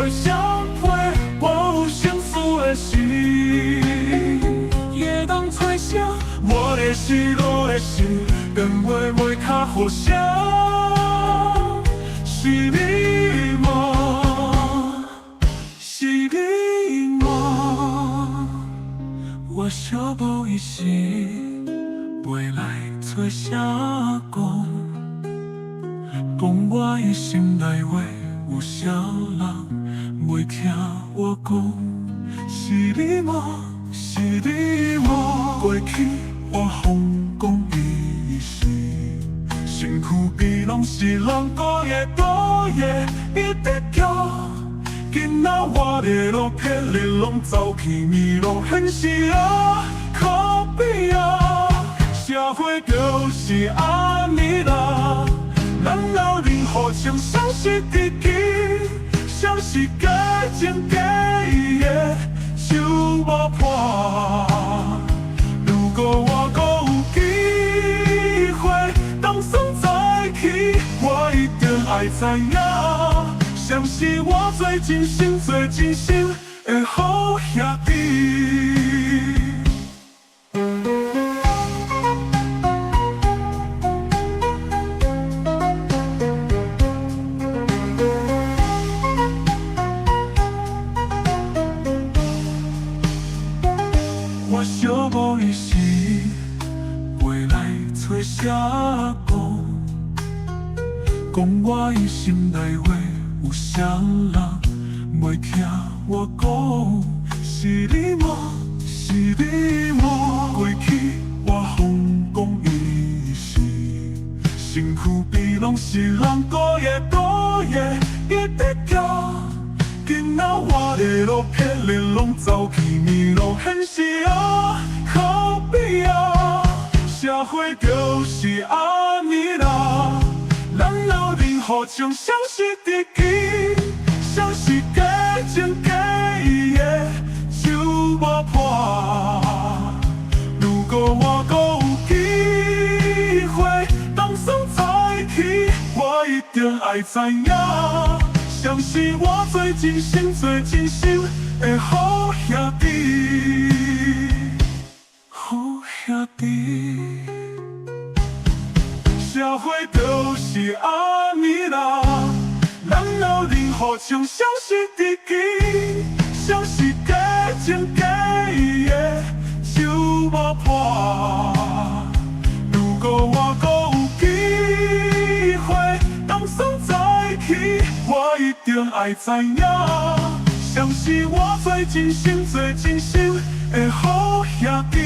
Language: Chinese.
会相会，我有相思的心，也当吹响我的心，我的心，跟袂袂较好声，是你吗？是你吗？我小无意识，袂来做啥讲，讲我的心内话，有啥人袂听我讲？是你吗？是你吗？过去我风讲伊是，身躯边拢是人孤夜孤夜，一直叫。今仔我的路撇你拢走去，迷路现实啊，可悲啊！社会就是安尼啦，咱老人互相相识知己，像是假情假意的手无破。如果我还有机会当算再起，我一定爱知影。像是我最真心、最真心的好兄弟。我小无意识，袂来找啥讲，讲我的心内话。有啥人袂听我讲？是你吗？是你吗？过去我风讲伊是，身躯边拢是人孤夜孤夜，一直叫。今仔我的路撇你拢走去，迷路现实啊，可悲啊！社会就是安尼啦。咱老人互相相识知己，像是假情假意的手无破。如果我还有机会当算再起，我一定爱知影，像是我最真心、最真心的好兄弟，好兄弟。社会就是安尼啦，咱老人互相相识知己，像是假情假意的手无破。如果我还有机会当算再起，我一定爱知影，像是我最真心、最真心的好兄弟。